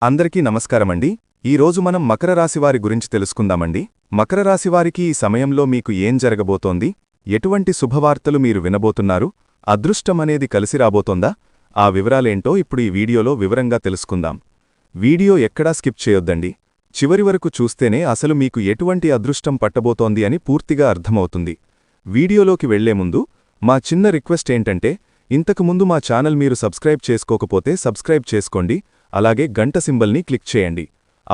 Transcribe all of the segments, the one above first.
అందరికీ నమస్కారమండి. ఈరోజు మనం మకర రాశివారి గురించి తెలుసుకుందామండి. మకర రాశివారికి ఈ సమయంలో మీకు ఏం జరగబోతోంది, ఎటువంటి శుభవార్తలు మీరు వినబోతున్నారు, అదృష్టమనేది కలిసి రాబోతోందా, ఆ వివరాలేంటో ఇప్పుడు ఈ వీడియోలో వివరంగా తెలుసుకుందాం. వీడియో ఎక్కడా స్కిప్ చేయొద్దండి. చివరి వరకు చూస్తేనే అసలు మీకు ఎటువంటి అదృష్టం పట్టబోతోంది అని పూర్తిగా అర్థమవుతుంది. వీడియోలోకి వెళ్లే ముందు మా చిన్న రిక్వెస్ట్ ఏంటంటే, ఇంతకుముందు మా ఛానల్ మీరు సబ్స్క్రైబ్ చేసుకోకపోతే సబ్స్క్రైబ్ చేసుకోండి, అలాగే గంట సింబల్ని క్లిక్ చేయండి.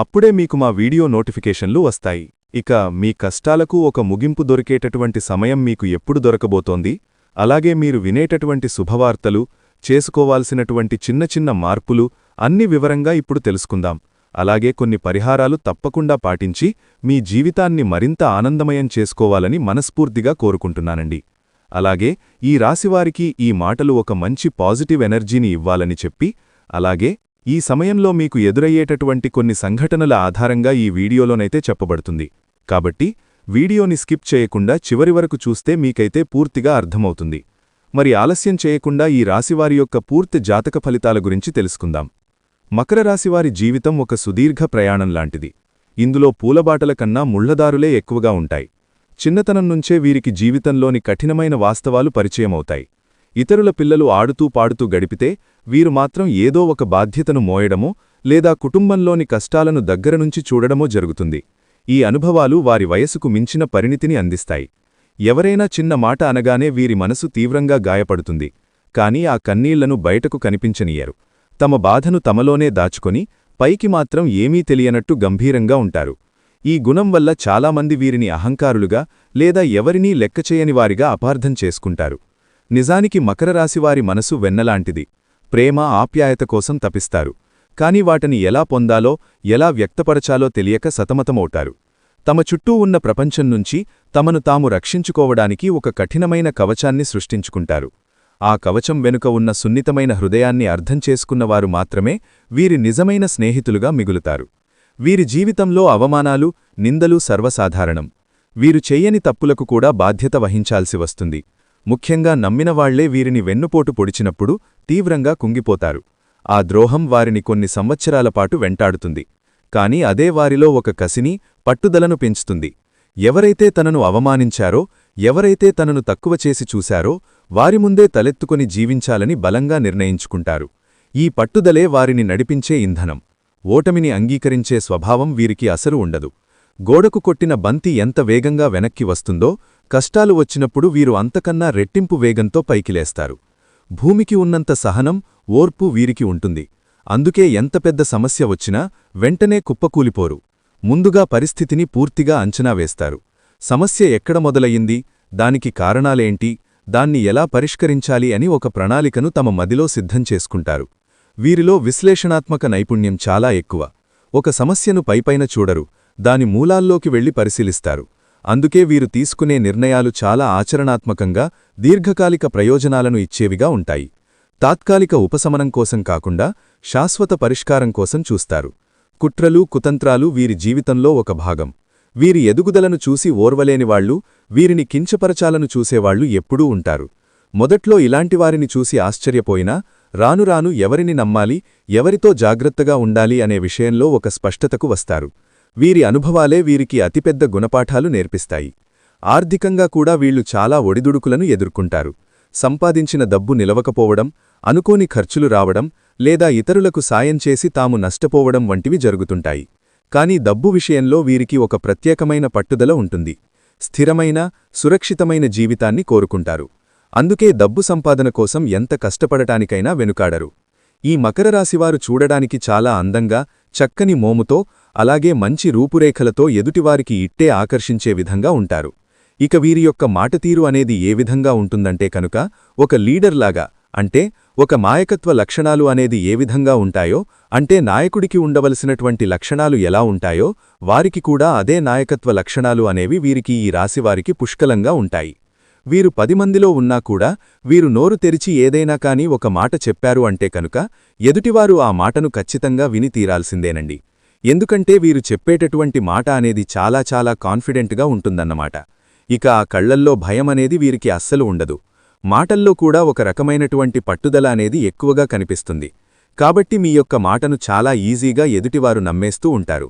అప్పుడే మీకు మా వీడియో నోటిఫికేషన్లు వస్తాయి. ఇక మీ కష్టాలకు ఒక ముగింపు దొరికేటటువంటి సమయం మీకు ఎప్పుడు దొరకబోతోంది, అలాగే మీరు వినేటటువంటి శుభవార్తలు, చేసుకోవాల్సినటువంటి చిన్న చిన్న మార్పులు అన్ని వివరంగా ఇప్పుడు తెలుసుకుందాం. అలాగే కొన్ని పరిహారాలు తప్పకుండా పాటించి మీ జీవితాన్ని మరింత ఆనందమయం చేసుకోవాలని మనస్ఫూర్తిగా కోరుకుంటున్నానండి. అలాగే ఈ రాశివారికి ఈ మాటలు ఒక మంచి పాజిటివ్ ఎనర్జీని ఇవ్వాలని చెప్పి, అలాగే ఈ సమయంలో మీకు ఎదురయ్యేటటువంటి కొన్ని సంఘటనల ఆధారంగా ఈ వీడియోలోనైతే చెప్పబడుతుంది. కాబట్టి వీడియోని స్కిప్ చేయకుండా చివరి వరకు చూస్తే మీకైతే పూర్తిగా అర్థమవుతుంది. మరి ఆలస్యం చేయకుండా ఈ రాశివారి యొక్క పూర్తి జాతక ఫలితాల గురించి తెలుసుకుందాం. మకర రాశివారి జీవితం ఒక సుదీర్ఘ ప్రయాణం లాంటిది. ఇందులో పూలబాటల కన్నా ముళ్లదారులే ఎక్కువగా ఉంటాయి. చిన్నతనం నుంచే వీరికి జీవితంలోని కఠినమైన వాస్తవాలు పరిచయమవుతాయి. ఇతరుల పిల్లలు ఆడుతూ పాడుతూ గడిపితే వీరు మాత్రం ఏదో ఒక బాధ్యతను మోయడమో లేదా కుటుంబంలోని కష్టాలను దగ్గరనుంచి చూడడమో జరుగుతుంది. ఈ అనుభవాలు వారి వయసుకు మించిన పరిణితిని అందిస్తాయి. ఎవరైనా చిన్న మాట అనగానే వీరి మనసు తీవ్రంగా గాయపడుతుంది. కానీ ఆ కన్నీళ్లను బయటకు కనిపించనీయరు. తమ బాధను తమలోనే దాచుకొని పైకి మాత్రం ఏమీ తెలియనట్టు గంభీరంగా ఉంటారు. ఈ గుణం వల్ల చాలామంది వీరిని అహంకారులుగా లేదా ఎవరినీ లెక్కచేయనివారిగా అపార్థం చేసుకుంటారు. నిజానికి మకర రాశివారి మనసు వెన్నలాంటిది. ప్రేమ, ఆప్యాయత కోసం తపిస్తారు. కాని వాటిని ఎలా పొందాలో, ఎలా వ్యక్తపరచాలో తెలియక సతమతమవుతారు. తమ చుట్టూ ఉన్న ప్రపంచం నుంచి తమను తాము రక్షించుకోవడానికి ఒక కఠినమైన కవచాన్ని సృష్టించుకుంటారు. ఆ కవచం వెనుక ఉన్న సున్నితమైన హృదయాన్ని అర్థం చేసుకున్నవారు మాత్రమే వీరి నిజమైన స్నేహితులుగా మిగులుతారు. వీరి జీవితంలో అవమానాలు, నిందలు సర్వసాధారణం. వీరు చెయ్యని తప్పులకు కూడా బాధ్యత వహించాల్సి వస్తుంది. ముఖ్యంగా నమ్మినవాళ్లే వీరిని వెన్నుపోటు పొడిచినప్పుడు తీవ్రంగా కుంగిపోతారు. ఆ ద్రోహం వారిని కొన్ని సంవత్సరాల పాటు వెంటాడుతుంది. కాని అదే వారిలో ఒక కసిని, పట్టుదలను పెంచుతుంది. ఎవరైతే తనను అవమానించారో, ఎవరైతే తనను తక్కువ చేసి చూశారో వారి ముందే తలెత్తుకొని జీవించాలని బలంగా నిర్ణయించుకుంటారు. ఈ పట్టుదలే వారిని నడిపించే ఇంధనం. ఓటమిని అంగీకరించే స్వభావం వీరికి అసలు ఉండదు. గోడకు కొట్టిన బంతి ఎంత వేగంగా వెనక్కి వస్తుందో, కష్టాలు వచ్చినప్పుడు వీరు అంతకన్నా రెట్టింపు వేగంతో పైకిలేస్తారు. భూమికి ఉన్నంత సహనం, ఓర్పు వీరికి ఉంటుంది. అందుకే ఎంత పెద్ద సమస్య వచ్చినా వెంటనే కుప్పకూలిపోరు. ముందుగా పరిస్థితిని పూర్తిగా అంచనా వేస్తారు. సమస్య ఎక్కడ మొదలయ్యింది, దానికి కారణాలేంటి, దాన్ని ఎలా పరిష్కరించాలి అని ఒక ప్రణాళికను తమ మదిలో సిద్ధం చేసుకుంటారు. వీరిలో విశ్లేషణాత్మక నైపుణ్యం చాలా ఎక్కువ. ఒక సమస్యను పైపైన చూడరు, దాని మూలాల్లోకి వెళ్లి పరిశీలిస్తారు. అందుకే వీరు తీసుకునే నిర్ణయాలు చాలా ఆచరణాత్మకంగా, దీర్ఘకాలిక ప్రయోజనాలను ఇచ్చేవిగా ఉంటాయి. తాత్కాలిక ఉపశమనం కోసం కాకుండా శాశ్వత పరిష్కారం కోసం చూస్తారు. కుట్రలు, కుతంత్రాలు వీరి జీవితంలో ఒక భాగం. వీరి ఎదుగుదలను చూసి ఓర్వలేనివాళ్లు, వీరిని కించపరచాలను చూసేవాళ్లు ఎప్పుడూ ఉంటారు. మొదట్లో ఇలాంటివారిని చూసి ఆశ్చర్యపోయినా రానురాను ఎవరిని నమ్మాలి, ఎవరితో జాగ్రత్తగా ఉండాలి అనే విషయంలో ఒక స్పష్టతకు వస్తారు. వీరి అనుభవాలే వీరికి అతిపెద్ద గుణపాఠాలు నేర్పిస్తాయి. ఆర్థికంగా కూడా వీళ్లు చాలా ఒడిదుడుకులను ఎదుర్కొంటారు. సంపాదించిన డబ్బు నిలవకపోవడం, అనుకోని ఖర్చులు రావడం, లేదా ఇతరులకు సాయం చేసి తాము నష్టపోవడం వంటివి జరుగుతుంటాయి. కాని డబ్బు విషయంలో వీరికి ఒక ప్రత్యేకమైన పట్టుదల ఉంటుంది. స్థిరమైన, సురక్షితమైన జీవితాన్ని కోరుకుంటారు. అందుకే డబ్బు సంపాదన కోసం ఎంత కష్టపడటానికైనా వెనుకాడరు. ఈ మకర రాశివారు చూడడానికి చాలా అందంగా, చక్కని మోముతో, అలాగే మంచి రూపురేఖలతో ఎదుటివారికి ఇట్టే ఆకర్షించే విధంగా ఉంటారు. ఇక వీరి యొక్క మాటతీరు అనేది ఏ విధంగా ఉంటుందంటే కనుక, ఒక లీడర్లాగా, అంటే ఒక నాయకత్వ లక్షణాలు అనేది ఏ విధంగా ఉంటాయో, అంటే నాయకుడికి ఉండవలసినటువంటి లక్షణాలు ఎలా ఉంటాయో వారికి కూడా అదే నాయకత్వ లక్షణాలు అనేవి వీరికి ఈ రాశివారికి పుష్కలంగా ఉంటాయి. వీరు 10 మందిలో ఉన్నా కూడా వీరు నోరు తెరిచి ఏదైనా కానీ ఒక మాట చెప్పారు అంటే కనుక ఎదుటివారు ఆ మాటను ఖచ్చితంగా విని తీరాల్సిందేనండి. ఎందుకంటే వీరు చెప్పేటటువంటి మాట అనేది చాలా చాలా కాన్ఫిడెంట్గా ఉంటుందన్నమాట. ఇక ఆ కళ్లల్లో భయం అనేది వీరికి అస్సలు ఉండదు. మాటల్లో కూడా ఒక రకమైనటువంటి పట్టుదల అనేది ఎక్కువగా కనిపిస్తుంది. కాబట్టి మీ యొక్క మాటను చాలా ఈజీగా ఎదుటివారు నమ్మేస్తూ ఉంటారు.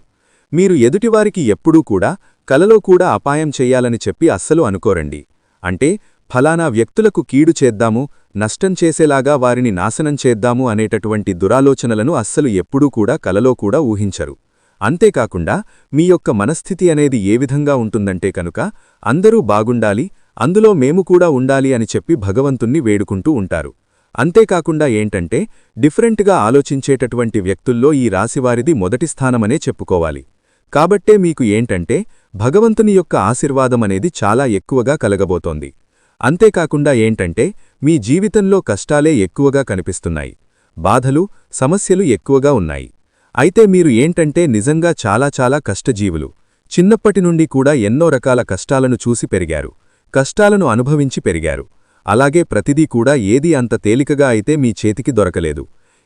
మీరు ఎదుటివారికి ఎప్పుడూ కూడా కలలో కూడా అపాయం చెయ్యాలని చెప్పి అస్సలు అనుకోరండి. అంటే ఫలానా వ్యక్తులకు కీడు చేద్దాము, నష్టం చేసేలాగా వారిని నాశనం చేద్దాము అనేటటువంటి దురాలోచనలను అస్సలు ఎప్పుడూ కూడా కలలో కూడా ఊహించరు. అంతేకాకుండా మీ యొక్క మనస్థితి అనేది ఏ విధంగా ఉంటుందంటే కనుక అందరూ బాగుండాలి, అందులో మేము కూడా ఉండాలి అని చెప్పి భగవంతుణ్ణి వేడుకుంటూ ఉంటారు. అంతేకాకుండా ఏంటంటే డిఫరెంట్గా ఆలోచించేటటువంటి వ్యక్తుల్లో ఈ రాశివారిది మొదటి స్థానమనే చెప్పుకోవాలి. కాబట్టే మీకు ఏంటంటే భగవంతుని యొక్క ఆశీర్వాదమనేది చాలా ఎక్కువగా కలగబోతోంది. అంతేకాకుండా ఏంటంటే మీ జీవితంలో కష్టాలే ఎక్కువగా కనిపిస్తున్నాయి, బాధలు సమస్యలు ఎక్కువగా ఉన్నాయి. అయితే మీరు ఏంటంటే నిజంగా చాలా చాలా కష్టజీవులు. చిన్నప్పటి నుండి కూడా ఎన్నో రకాల కష్టాలను చూసి పెరిగారు, కష్టాలను అనుభవించి పెరిగారు. అలాగే ప్రతిదీ కూడా ఏదీ అంత తేలికగా అయితే మీ చేతికి దొరకలేదు.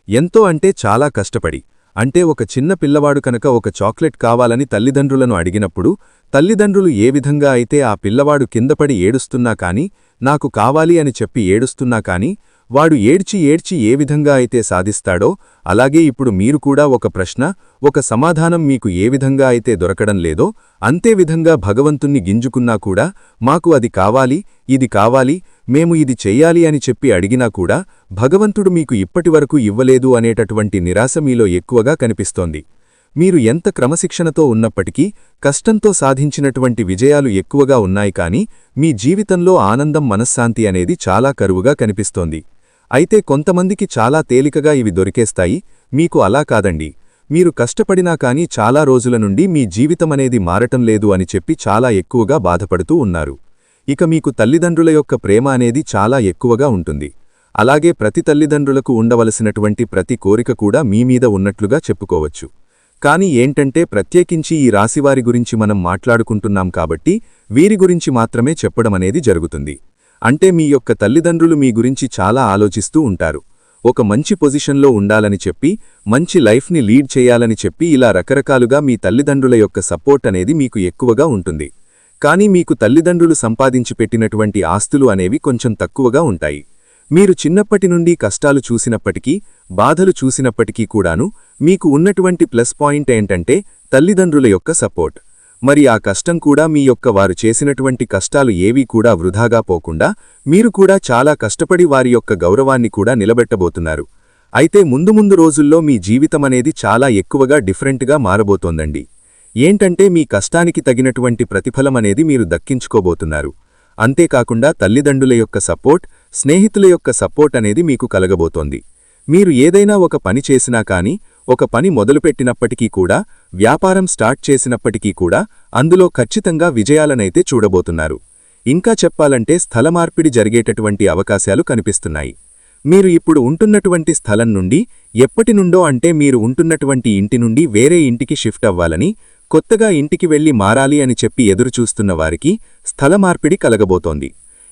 ఎంతో అంటే చాలా కష్టపడి, అంటే ఒక చిన్న పిల్లవాడు కనుక ఒక చాక్లెట్ కావాలని తల్లిదండ్రులను అడిగినప్పుడు తల్లిదండ్రులు ఏ విధంగా అయితే ఆ పిల్లవాడు కిందపడి ఏడుస్తున్నా కాని నాకు కావాలి అని చెప్పి ఏడుస్తున్నా కాని వాడు ఏడ్చి ఏడ్చి ఏ విధంగా అయితే సాధిస్తాడో అలాగే ఇప్పుడు మీరు కూడా ఒక ప్రశ్న, ఒక సమాధానం మీకు ఏ విధంగా అయితే దొరకడం లేదో అంతే విధంగా భగవంతుణ్ణి గింజుకున్నా కూడా మాకు అది కావాలి, ఇది కావాలి, మేము ఇది చెయ్యాలి అని చెప్పి అడిగినా కూడా భగవంతుడు మీకు ఇప్పటివరకు ఇవ్వలేదు అనేటటువంటి నిరాశ మీలో ఎక్కువగా కనిపిస్తోంది. మీరు ఎంత క్రమశిక్షణతో ఉన్నప్పటికీ కష్టంతో సాధించినటువంటి విజయాలు ఎక్కువగా ఉన్నాయి కానీ మీ జీవితంలో ఆనందం మనశ్శాంతి అనేది చాలా కరువుగా కనిపిస్తోంది. అయితే కొంతమందికి చాలా తేలికగా ఇవి దొరికేస్తాయి, మీకు అలా కాదండి. మీరు కష్టపడినా కానీ చాలా రోజుల నుండి మీ జీవితమనేది మారటం లేదు అని చెప్పి చాలా ఎక్కువగా బాధపడుతూ ఉన్నారు. ఇక మీకు తల్లిదండ్రుల యొక్క ప్రేమ అనేది చాలా ఎక్కువగా ఉంటుంది. అలాగే ప్రతి తల్లిదండ్రులకు ఉండవలసినటువంటి ప్రతి కోరిక కూడా మీ మీద ఉన్నట్లుగా చెప్పుకోవచ్చు. కానీ ఏంటంటే ప్రత్యేకించి ఈ రాశివారి గురించి మనం మాట్లాడుకుంటున్నాం కాబట్టి వీరి గురించి మాత్రమే చెప్పడమనేది జరుగుతుంది. అంటే మీ యొక్క తల్లిదండ్రులు మీ గురించి చాలా ఆలోచిస్తూ ఉంటారు. ఒక మంచి పొజిషన్లో ఉండాలని చెప్పి, మంచి లైఫ్ని లీడ్ చేయాలని చెప్పి ఇలా రకరకాలుగా మీ తల్లిదండ్రుల యొక్క సపోర్ట్ అనేది మీకు ఎక్కువగా ఉంటుంది. కానీ మీకు తల్లిదండ్రులు సంపాదించి పెట్టినటువంటి ఆస్తులు అనేవి కొంచెం తక్కువగా ఉంటాయి. మీరు చిన్నప్పటి నుండి కష్టాలు చూసినప్పటికీ, బాధలు చూసినప్పటికీ కూడాను మీకు ఉన్నటువంటి ప్లస్ పాయింట్ ఏంటంటే తల్లిదండ్రుల యొక్క సపోర్ట్. మరి ఆ కష్టం కూడా మీ యొక్క వారు చేసినటువంటి కష్టాలు ఏవీ కూడా వృధాగా పోకుండా మీరు కూడా చాలా కష్టపడి వారి యొక్క గౌరవాన్ని కూడా నిలబెట్టబోతున్నారు. అయితే ముందు ముందు రోజుల్లో మీ జీవితమనేది చాలా ఎక్కువగా డిఫరెంట్గా మారబోతోందండి. ఏంటంటే మీ కష్టానికి తగినటువంటి ప్రతిఫలమనేది మీరు దక్కించుకోబోతున్నారు. అంతేకాకుండా తల్లిదండ్రుల యొక్క సపోర్ట్, స్నేహితుల యొక్క సపోర్ట్ అనేది మీకు కలగబోతోంది. మీరు ఏదైనా ఒక పని చేసినా కానీ, ఒక పని మొదలుపెట్టినప్పటికీ కూడా, వ్యాపారం స్టార్ట్ చేసినప్పటికీ కూడా అందులో ఖచ్చితంగా విజయాలనైతే చూడబోతున్నారు. ఇంకా చెప్పాలంటే స్థల మార్పిడి జరిగేటటువంటి అవకాశాలు కనిపిస్తున్నాయి. మీరు ఇప్పుడు ఉంటున్నటువంటి స్థలం నుండి ఎప్పటి నుండో అంటే మీరు ఉంటున్నటువంటి ఇంటి నుండి వేరే ఇంటికి షిఫ్ట్ అవ్వాలని, కొత్తగా ఇంటికి వెళ్లి మారాలి అని చెప్పి ఎదురుచూస్తున్న వారికి స్థల మార్పిడి కలగబోతోంది.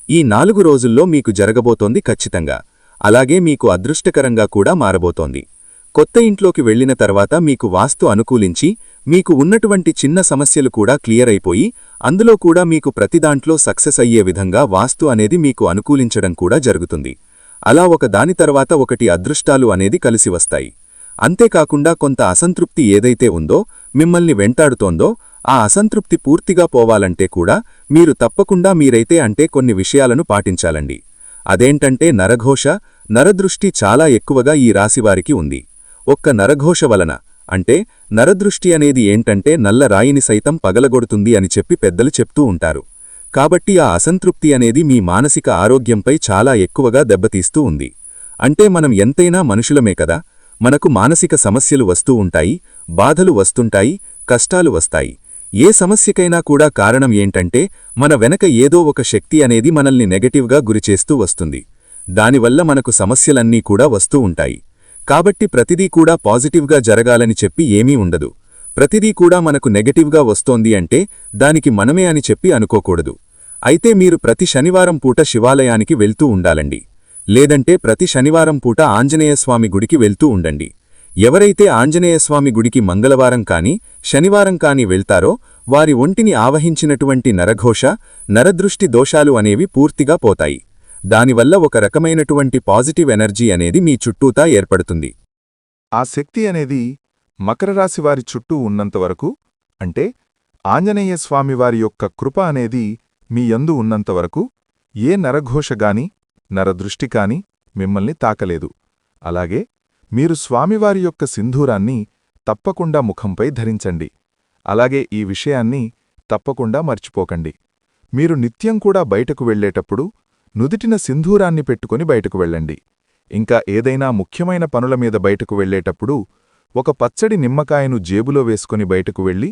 ఈ 4 రోజుల్లో మీకు జరగబోతోంది ఖచ్చితంగా. అలాగే మీకు అదృష్టకరంగా కూడా మారబోతోంది. కొత్త ఇంట్లోకి వెళ్లిన తర్వాత మీకు వాస్తు అనుకూలించి, మీకు ఉన్నటువంటి చిన్న సమస్యలు కూడా క్లియర్ అయిపోయి, అందులో కూడా మీకు ప్రతిదాంట్లో సక్సెస్ అయ్యే విధంగా వాస్తు అనేది మీకు అనుకూలించడం కూడా జరుగుతుంది. అలా ఒక దాని తర్వాత ఒకటి అదృష్టాలు అనేది కలిసి వస్తాయి. అంతేకాకుండా కొంత అసంతృప్తి ఏదైతే ఉందో, మిమ్మల్ని వెంటాడుతోందో, ఆ అసంతృప్తి పూర్తిగా పోవాలంటే కూడా మీరు తప్పకుండా మీరైతే అంటే కొన్ని విషయాలను పాటించాలండి. అదేంటంటే నరఘోష, నరదృష్టి చాలా ఎక్కువగా ఈ రాశివారికి ఉంది. ఒక్క నరఘోష వలన అంటే నరదృష్టి అనేది ఏంటంటే నల్ల రాయిని సైతం పగలగొడుతుంది అని చెప్పి పెద్దలు చెప్తూ ఉంటారు. కాబట్టి ఆ అసంతృప్తి అనేది మీ మానసిక ఆరోగ్యంపై చాలా ఎక్కువగా దెబ్బతీస్తూ ఉంది. అంటే మనం ఎంతైనా మనుషులమే కదా, మనకు మానసిక సమస్యలు వస్తూ ఉంటాయి, బాధలు వస్తుంటాయి, కష్టాలు వస్తాయి. ఏ సమస్యకైనా కూడా కారణం ఏంటంటే మన వెనక ఏదో ఒక శక్తి అనేది మనల్ని నెగటివ్గా గురిచేస్తూ వస్తుంది. దానివల్ల మనకు సమస్యలన్నీ కూడా వస్తూ ఉంటాయి. కాబట్టి ప్రతిదీ కూడా పాజిటివ్గా జరగాలని చెప్పి ఏమీ ఉండదు. ప్రతిదీ కూడా మనకు నెగటివ్గా వస్తోంది అంటే దానికి మనమే అని చెప్పి అనుకోకూడదు. అయితే మీరు ప్రతి శనివారం పూట శివాలయానికి వెళ్తూ ఉండాలండి. లేదంటే ప్రతి శనివారం పూట ఆంజనేయస్వామి గుడికి వెళ్తూ ఉండండి. ఎవరైతే ఆంజనేయస్వామి గుడికి మంగళవారం కాని, శనివారం కాని వెళ్తారో వారి ఒంటిని ఆవహించినటువంటి నరఘోష, నరదృష్టి దోషాలు అనేవి పూర్తిగా పోతాయి. దానివల్ల ఒక రకమైనటువంటి పాజిటివ్ ఎనర్జీ అనేది మీ చుట్టూతా ఏర్పడుతుంది. ఆ శక్తి అనేది మకర రాశివారి చుట్టూ ఉన్నంతవరకు, అంటే ఆంజనేయ స్వామివారి యొక్క కృప అనేది మీ యందు ఉన్నంతవరకు ఏ నరఘోషగాని నరదృష్టికాని మిమ్మల్ని తాకలేదు. అలాగే మీరు స్వామివారి యొక్క సింధూరాన్ని తప్పకుండా ముఖంపై ధరించండి. అలాగే ఈ విషయాన్ని తప్పకుండా మర్చిపోకండి. మీరు నిత్యం కూడా బయటకు వెళ్లేటప్పుడు నుదిటిన సింధూరాన్ని పెట్టుకుని బయటకు వెళ్ళండి. ఇంకా ఏదైనా ముఖ్యమైన పనుల మీద బయటకు వెళ్లేటప్పుడు ఒక పచ్చడి నిమ్మకాయను జేబులో వేసుకుని బయటకు వెళ్ళి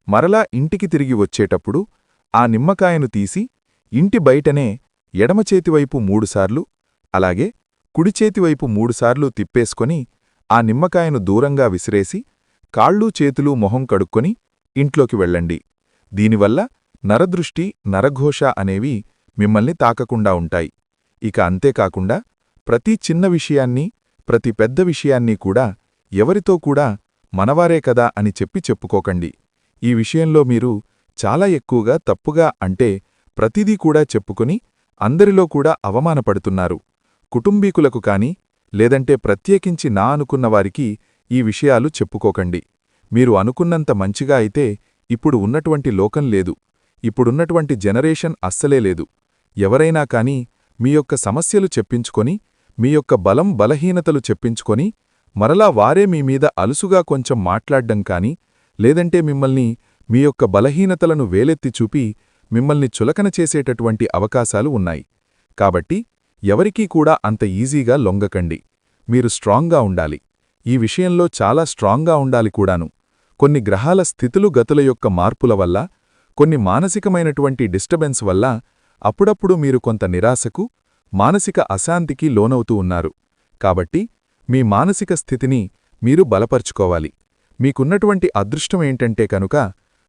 మరలా ఇంటికి తిరిగి వచ్చేటప్పుడు ఆ నిమ్మకాయను తీసి ఇంటి బయటనే ఎడమచేతివైపు 3 సార్లు, అలాగే కుడిచేతివైపు 3 సార్లు తిప్పేసుకొని ఆ నిమ్మకాయను దూరంగా విసిరేసి కాళ్ళూ చేతులూ మొహం కడుక్కొని ఇంట్లోకి వెళ్ళండి. దీనివల్ల నరదృష్టి నరఘోష అనేవి మిమ్మల్ని తాకకుండా ఉంటాయి. ఇక అంతేకాకుండా ప్రతి చిన్న విషయాన్ని ప్రతి పెద్ద విషయాన్ని కూడా ఎవరితో కూడా మనవారే కదా అని చెప్పుకోకండి. ఈ విషయంలో మీరు చాలా ఎక్కువగా తప్పుగా, అంటే ప్రతిదీ కూడా చెప్పుకుని అందరిలో కూడా అవమానపడుతున్నారు. కుటుంబీకులకు కాని లేదంటే ప్రత్యేకించి నా అనుకున్నవారికి ఈ విషయాలు చెప్పుకోకండి. మీరు అనుకున్నంత మంచిగా అయితే ఇప్పుడు ఉన్నటువంటి లోకం లేదు, ఇప్పుడున్నటువంటి జనరేషన్ అస్సలే లేదు. ఎవరైనా కాని మీ యొక్క సమస్యలు చెప్పించుకొని మీ యొక్క బలం బలహీనతలు చెప్పించుకొని మరలా వారే మీమీద అలుసుగా కొంచెం మాట్లాడ్డం కాని లేదంటే మిమ్మల్ని మీ యొక్క బలహీనతలను వేలెత్తి చూపి మిమ్మల్ని చులకన చేసేటటువంటి అవకాశాలు ఉన్నాయి. కాబట్టి ఎవరికీ కూడా అంత ఈజీగా లొంగకండి. మీరు స్ట్రాంగ్గా ఉండాలి. ఈ విషయంలో చాలా స్ట్రాంగ్గా ఉండాలి కూడాను. కొన్ని గ్రహాల స్థితులు గతుల యొక్క మార్పుల వల్ల, కొన్ని మానసికమైనటువంటి డిస్టర్బెన్స్ వల్ల అప్పుడప్పుడు మీరు కొంత నిరాశకు మానసిక అశాంతికి లోనవుతూ ఉన్నారు. కాబట్టి మీ మానసిక స్థితిని మీరు బలపర్చుకోవాలి. మీకున్నటువంటి అదృష్టమేంటంటే కనుక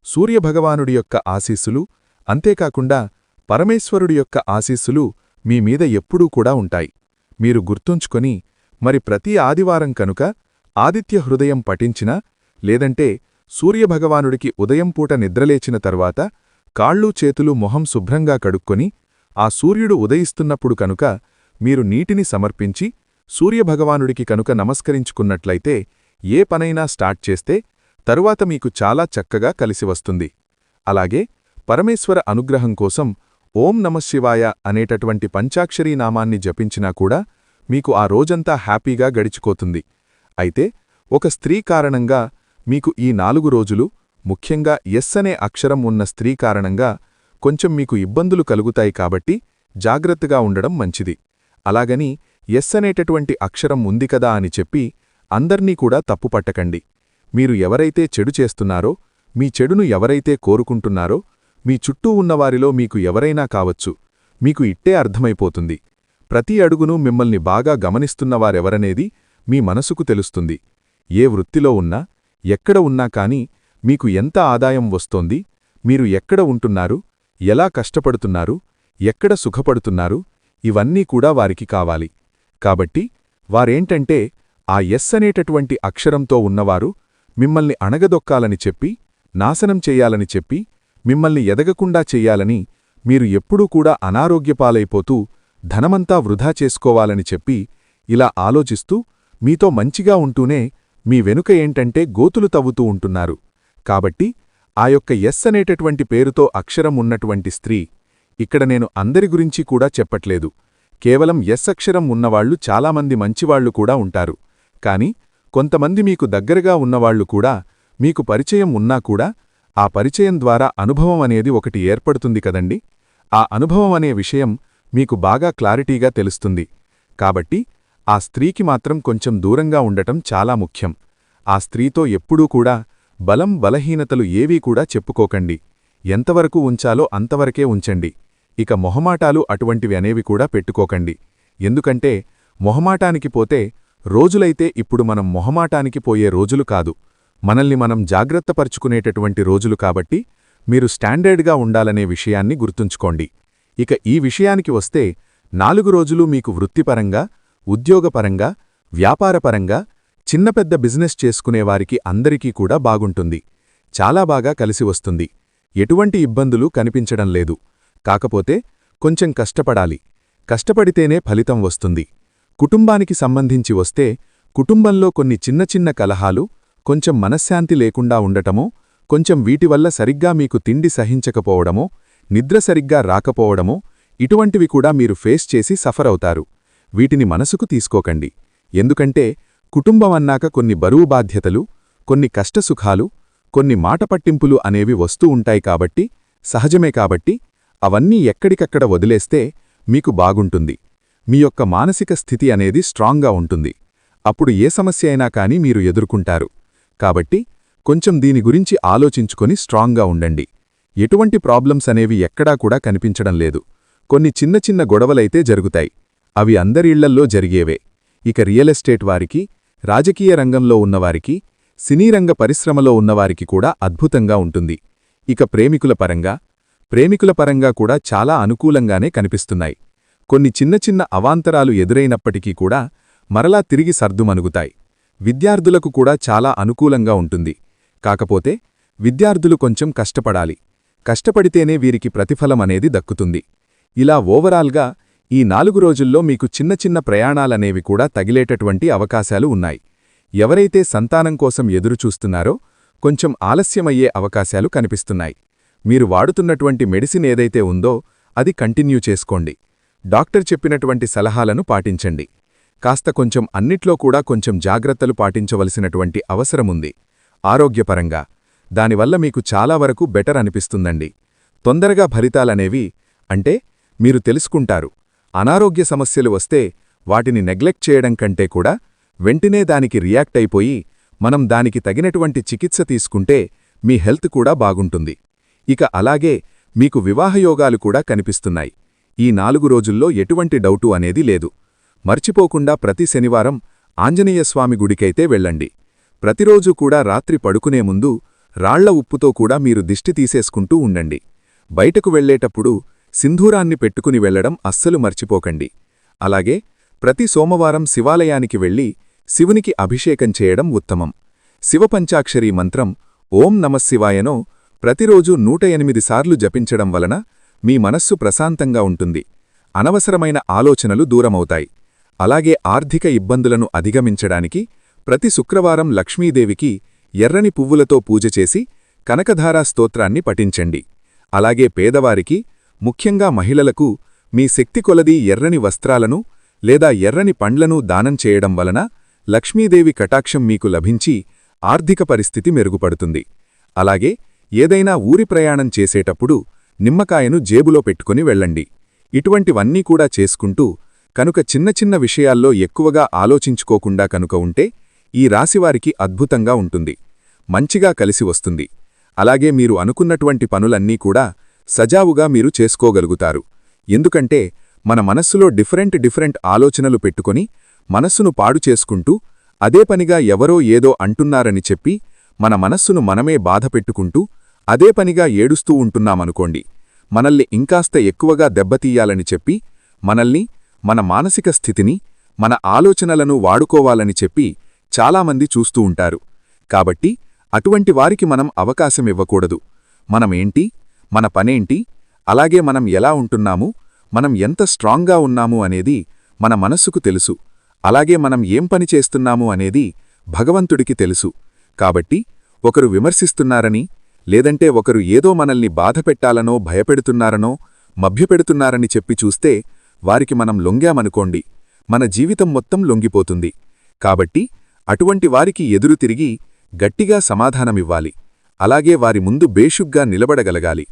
సూర్యభగవానుడి యొక్క ఆశీస్సులు, అంతేకాకుండా పరమేశ్వరుడి యొక్క ఆశీస్సులు మీమీద ఎప్పుడూ కూడా ఉంటాయి. మీరు గుర్తుంచుకొని మరి ప్రతి ఆదివారం కనుక ఆదిత్య హృదయం పఠించినా లేదంటే సూర్యభగవానుడికి ఉదయం పూట నిద్రలేచిన తర్వాత కాళ్ళూ చేతులు మొహం శుభ్రంగా కడుక్కొని ఆ సూర్యుడు ఉదయిస్తున్నప్పుడు కనుక మీరు నీటిని సమర్పించి సూర్యభగవానుడికి కనుక నమస్కరించుకున్నట్లయితే ఏ పనైనా స్టార్ట్ చేస్తే తరువాత మీకు చాలా చక్కగా కలిసివస్తుంది. అలాగే పరమేశ్వర అనుగ్రహం కోసం ఓం నమఃశివాయ అనేటటువంటి పంచాక్షరీ నామాన్ని జపించినా కూడా మీకు ఆ రోజంతా హ్యాపీగా గడిచిపోతుంది. అయితే ఒక స్త్రీ కారణంగా మీకు ఈ 4 రోజులు, ముఖ్యంగా ఎస్ అనే అక్షరం ఉన్న స్త్రీ కారణంగా కొంచెం మీకు ఇబ్బందులు కలుగుతాయి. కాబట్టి జాగ్రత్తగా ఉండడం మంచిది. అలాగని ఎస్ అనేటటువంటి అక్షరం ఉంది కదా అని చెప్పి అందర్నీ కూడా తప్పుపట్టకండి. మీరు ఎవరైతే చెడు చేస్తున్నారో, మీ చెడును ఎవరైతే కోరుకుంటున్నారో, మీ చుట్టూ ఉన్నవారిలో మీకు ఎవరైనా కావచ్చు, మీకు ఇట్టే అర్థమైపోతుంది. ప్రతి అడుగునూ మిమ్మల్ని బాగా గమనిస్తున్నవారెవరనేది మీ మనసుకు తెలుస్తుంది. ఏ వృత్తిలో ఉన్నా, ఎక్కడ ఉన్నా కాని మీకు ఎంత ఆదాయం వస్తోంది, మీరు ఎక్కడ ఉంటున్నారు, ఎలా కష్టపడుతున్నారు, ఎక్కడ సుఖపడుతున్నారు, ఇవన్నీ కూడా వారికి కావాలి. కాబట్టి వారేంటంటే ఆ ఎస్ అనేటటువంటి అక్షరంతో ఉన్నవారు మిమ్మల్ని అణగదొక్కాలని చెప్పి, నాశనం చెయ్యాలని చెప్పి, మిమ్మల్ని ఎదగకుండా చెయ్యాలని, మీరు ఎప్పుడూ కూడా అనారోగ్యపాలైపోతూ ధనమంతా వృధా చేసుకోవాలని చెప్పి ఇలా ఆలోచిస్తూ మీతో మంచిగా ఉంటూనే మీ వెనుక ఏంటంటే గోతులు తవ్వుతూ ఉంటున్నారు. కాబట్టి ఆ యొక్క ఎస్ అనేటటువంటి పేరుతో అక్షరం ఉన్నటువంటి స్త్రీ, ఇక్కడ నేను అందరి గురించి కూడా చెప్పట్లేదు. కేవలం ఎస్ అక్షరం ఉన్నవాళ్లు చాలామంది మంచివాళ్లు కూడా ఉంటారు. కాని కొంతమంది మీకు దగ్గరగా ఉన్నవాళ్లు కూడా, మీకు పరిచయం ఉన్నా కూడా ఆ పరిచయం ద్వారా అనుభవం అనేది ఒకటి ఏర్పడుతుంది కదండి. ఆ అనుభవం అనే విషయం మీకు బాగా క్లారిటీగా తెలుస్తుంది. కాబట్టి ఆ స్త్రీకి మాత్రం కొంచెం దూరంగా ఉండటం చాలా ముఖ్యం. ఆ స్త్రీతో ఎప్పుడూ కూడా బలం బలహీనతలు ఏవీ కూడా చెప్పుకోకండి. ఎంతవరకు ఉంచాలో అంతవరకే ఉంచండి. ఇక మొహమాటాలు అటువంటివి అనేవి కూడా పెట్టుకోకండి. ఎందుకంటే మొహమాటానికి పోతే రోజులైతే ఇప్పుడు మనం మొహమాటానికి పోయే రోజులు కాదు, మనల్ని మనం జాగ్రత్తపరుచుకునేటటువంటి రోజులు. కాబట్టి మీరు స్టాండర్డ్గా ఉండాలనే విషయాన్ని గుర్తుంచుకోండి. ఇక ఈ విషయానికి వస్తే 4 రోజులు మీకు వృత్తిపరంగా, ఉద్యోగపరంగా, వ్యాపారపరంగా, చిన్న పెద్ద బిజినెస్ చేసుకునేవారికి అందరికీ కూడా బాగుంటుంది. చాలా బాగా కలిసి వస్తుంది. ఎటువంటి ఇబ్బందులు కనిపించడం లేదు. కాకపోతే కొంచెం కష్టపడాలి. కష్టపడితేనే ఫలితం వస్తుంది. కుటుంబానికి సంబంధించి వస్తే కుటుంబంలో కొన్ని చిన్న చిన్న కలహాలు, కొంచెం మనశ్శాంతి లేకుండా ఉండటమో, కొంచెం వీటివల్ల సరిగ్గా మీకు తిండి సహించకపోవడమో, నిద్ర సరిగ్గా రాకపోవడమో, ఇటువంటివి కూడా మీరు ఫేస్ చేసి సఫర్ అవుతారు. వీటిని మనసుకు తీసుకోకండి. ఎందుకంటే కుటుంబం అన్నాక కొన్ని బరువు బాధ్యతలు, కొన్ని కష్టసుఖాలు, కొన్ని మాటపట్టింపులు అనేవి వస్తూ ఉంటాయి కాబట్టి, సహజమే కాబట్టి, అవన్నీ ఎక్కడికక్కడ వదిలేస్తే మీకు బాగుంటుంది. మీ యొక్క మానసిక స్థితి అనేది స్ట్రాంగ్గా ఉంటుంది. అప్పుడు ఏ సమస్య అయినా కానీ మీరు ఎదుర్కొంటారు. కాబట్టి కొంచెం దీని గురించి ఆలోచించుకొని స్ట్రాంగ్గా ఉండండి. ఎటువంటి ప్రాబ్లమ్స్ అనేవి ఎక్కడా కూడా కనిపించడం లేదు. కొన్ని చిన్న చిన్న గొడవలైతే జరుగుతాయి. అవి అందరి ఇళ్లల్లో జరిగేవే. ఇక రియల్ ఎస్టేట్ వారికి, రాజకీయ రంగంలో ఉన్నవారికి, సినీరంగ పరిశ్రమలో ఉన్నవారికి కూడా అద్భుతంగా ఉంటుంది. ఇక ప్రేమికుల పరంగా కూడా చాలా అనుకూలంగానే కనిపిస్తున్నాయి. కొన్ని చిన్న చిన్న అవాంతరాలు ఎదురైనప్పటికీ కూడా మరలా తిరిగి సర్దుమణుగుతాయి. విద్యార్థులకు కూడా చాలా అనుకూలంగా ఉంటుంది. కాకపోతే విద్యార్థులు కొంచెం కష్టపడాలి. కష్టపడితేనే వీరికి ప్రతిఫలం అనేది దక్కుతుంది. ఇలా ఓవరాల్గా ఈ 4 రోజుల్లో మీకు చిన్న చిన్న ప్రయాణాలనేవి కూడా తగిలేటటువంటి అవకాశాలు ఉన్నాయి. ఎవరైతే సంతానం కోసం ఎదురుచూస్తున్నారో కొంచెం ఆలస్యమయ్యే అవకాశాలు కనిపిస్తున్నాయి. మీరు వాడుతున్నటువంటి మెడిసిన్ ఏదైతే ఉందో అది కంటిన్యూ చేసుకోండి. డాక్టర్ చెప్పినటువంటి సలహాలను పాటించండి. కాస్త కొంచెం అన్నిట్లో కూడా కొంచెం జాగ్రత్తలు పాటించవలసినటువంటి అవసరముంది ఆరోగ్యపరంగా. దానివల్ల మీకు చాలా వరకు బెటర్ అనిపిస్తుందండి. తొందరగా ఫలితాలనేవి అంటే మీరు తెలుసుకుంటారు. అనారోగ్య సమస్యలు వస్తే వాటిని నెగ్లెక్ట్ చేయడం కంటే కూడా వెంటనే దానికి రియాక్ట్ అయిపోయి మనం దానికి తగినటువంటి చికిత్స తీసుకుంటే మీ హెల్త్ కూడా బాగుంటుంది. ఇక అలాగే మీకు వివాహయోగాలు కూడా కనిపిస్తున్నాయి. ఈ 4 రోజుల్లో ఎటువంటి డౌటు అనేది లేదు. మర్చిపోకుండా ప్రతి శనివారం ఆంజనేయస్వామి గుడికైతే వెళ్ళండి. ప్రతిరోజూ కూడా రాత్రి పడుకునే ముందు రాళ్ల ఉప్పుతో కూడా మీరు దిష్టి తీసేసుకుంటూ ఉండండి. బయటకు వెళ్లేటప్పుడు సింధూరాన్ని పెట్టుకుని వెళ్లడం అస్సలు మర్చిపోకండి. అలాగే ప్రతి సోమవారం శివాలయానికి వెళ్లి శివునికి అభిషేకం చేయడం ఉత్తమం. శివపంచాక్షరీ మంత్రం ఓం నమఃశివాయనో ప్రతిరోజూ 108 సార్లు జపించడం వలన మీ మనస్సు ప్రశాంతంగా ఉంటుంది. అనవసరమైన ఆలోచనలు దూరమవుతాయి. అలాగే ఆర్థిక ఇబ్బందులను అధిగమించడానికి ప్రతి శుక్రవారం లక్ష్మీదేవికి ఎర్రని పువ్వులతో పూజ చేసి కనకధారా స్తోత్రాన్ని పఠించండి. అలాగే పేదవారికి, ముఖ్యంగా మహిళలకు మీ శక్తి కొలది ఎర్రని వస్త్రాలను లేదా ఎర్రని పండ్లను దానం చేయడం వలన లక్ష్మీదేవి కటాక్షం మీకు లభించి ఆర్థిక పరిస్థితి మెరుగుపడుతుంది. అలాగే ఏదైనా ఊరి ప్రయాణం చేసేటప్పుడు నిమ్మకాయను జేబులో పెట్టుకుని వెళ్ళండి. ఇటువంటివన్నీ కూడా చేసుకుంటూ కనుక చిన్న చిన్న విషయాల్లో ఎక్కువగా ఆలోచించుకోకుండా కనుక ఉంటే ఈ రాశివారికి అద్భుతంగా ఉంటుంది. మంచిగా కలిసి వస్తుంది. అలాగే మీరు అనుకున్నటువంటి పనులన్నీ కూడా సజావుగా మీరు చేసుకోగలుగుతారు. ఎందుకంటే మన మనస్సులో డిఫరెంట్ ఆలోచనలు పెట్టుకొని మనస్సును పాడు చేసుకుంటూ అదే పనిగా ఎవరో ఏదో అంటున్నారని చెప్పి మన మనస్సును మనమే బాధపెట్టుకుంటూ అదే పనిగా ఏడుస్తూ ఉంటున్నామనుకోండి, మనల్ని ఇంకాస్త ఎక్కువగా దెబ్బతీయాలని చెప్పి మనల్ని, మన మానసిక స్థితిని, మన ఆలోచనలను వాడుకోవాలని చెప్పి చాలామంది చూస్తూ ఉంటారు. కాబట్టి అటువంటి వారికి మనం అవకాశమివ్వకూడదు. మనమేంటి, మన పనేంటి, అలాగే మనం ఎలా ఉంటున్నాము, మనం ఎంత స్ట్రాంగ్గా ఉన్నాము అనేది మన మనస్సుకు తెలుసు. అలాగే మనం ఏం పని చేస్తున్నాము అనేది భగవంతుడికి తెలుసు. కాబట్టి ఒకరు విమర్శిస్తున్నారని, లేదంటే ఒకరు ఏదో మనల్ని బాధపెట్టాలనో భయపెడుతున్నారనో మభ్యపెడుతున్నారని చెప్పి చూస్తే వారికి మనం లొంగామనుకోండి, మన జీవితం మొత్తం లొంగిపోతుంది. కాబట్టి అటువంటి వారికి ఎదురు తిరిగి గట్టిగా సమాధానమివ్వాలి. అలాగే వారి ముందు బేషుగ్గా నిలబడగలగాలి.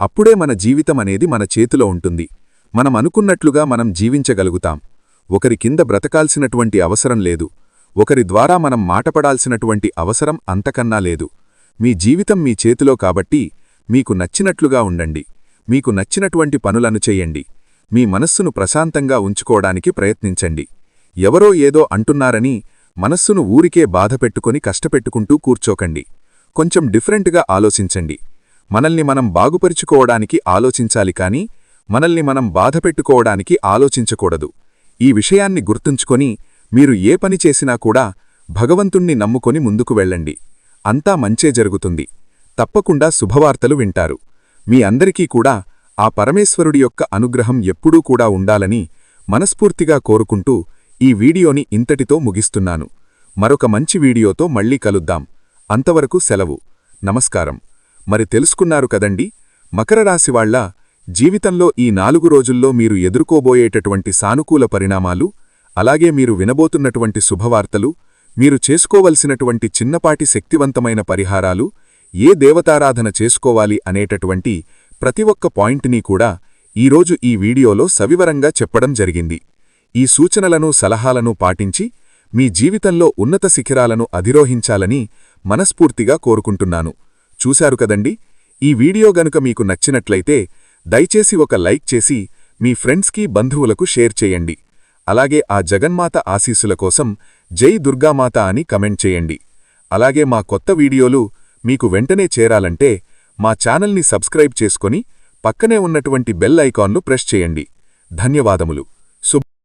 అప్పుడే మన జీవితం అనేది మన చేతిలో ఉంటుంది. మనం అనుకున్నట్లుగా మనం జీవించగలుగుతాం. ఒకరి కింద బ్రతకాల్సినటువంటి అవసరం లేదు. ఒకరి ద్వారా మనం మాటపడాల్సినటువంటి అవసరం అంతకన్నా లేదు. మీ జీవితం మీ చేతిలో కాబట్టి మీకు నచ్చినట్లుగా ఉండండి. మీకు నచ్చినటువంటి పనులను చెయ్యండి. మీ మనస్సును ప్రశాంతంగా ఉంచుకోవడానికి ప్రయత్నించండి. ఎవరో ఏదో అంటున్నారని మనస్సును ఊరికే బాధపెట్టుకొని కష్టపెట్టుకుంటూ కూర్చోకండి. కొంచెం డిఫరెంట్గా ఆలోచించండి. మనల్ని మనం బాగుపరుచుకోవడానికి ఆలోచించాలి కానీ మనల్ని మనం బాధపెట్టుకోవడానికి ఆలోచించకూడదు. ఈ విషయాన్ని గుర్తుంచుకొని మీరు ఏ పని చేసినా కూడా భగవంతుణ్ణి నమ్ముకొని ముందుకు వెళ్ళండి. అంతా మంచే జరుగుతుంది. తప్పకుండా శుభవార్తలు వింటారు. మీ అందరికీ కూడా ఆ పరమేశ్వరుడి యొక్క అనుగ్రహం ఎప్పుడూ కూడా ఉండాలని మనస్ఫూర్తిగా కోరుకుంటూ ఈ వీడియోని ఇంతటితో ముగిస్తున్నాను. మరొక మంచి వీడియోతో మళ్ళీ కలుద్దాం. అంతవరకు సెలవు. నమస్కారం. మరి తెలుసుకున్నారు కదండి, మకర రాశివాళ్ల జీవితంలో ఈ 4 రోజుల్లో మీరు ఎదుర్కోబోయేటటువంటి సానుకూల పరిణామాలు, అలాగే మీరు వినబోతున్నటువంటి శుభవార్తలు, మీరు చేసుకోవలసినటువంటి చిన్నపాటి శక్తివంతమైన పరిహారాలు, ఏ దేవతారాధన చేసుకోవాలి అనేటటువంటి ప్రతి ఒక్క పాయింట్ని కూడా ఈరోజు ఈ వీడియోలో సవివరంగా చెప్పడం జరిగింది. ఈ సూచనలను సలహాలను పాటించి మీ జీవితంలో ఉన్నత శిఖరాలను అధిరోహించాలని మనస్ఫూర్తిగా కోరుకుంటున్నాను. చూశారు కదండి, ఈ వీడియో గనుక మీకు నచ్చినట్లయితే దయచేసి ఒక లైక్ చేసి మీ ఫ్రెండ్స్కి బంధువులకు షేర్ చేయండి. అలాగే ఆ జగన్మాత ఆశీస్సుల కోసం జై దుర్గామాత అని కమెంట్ చేయండి. అలాగే మా కొత్త వీడియోలు మీకు వెంటనే చేరాలంటే మా ఛానల్ని సబ్స్క్రైబ్ చేసుకొని పక్కనే ఉన్నటువంటి బెల్ ఐకాన్ను ప్రెస్ చేయండి. ధన్యవాదములు.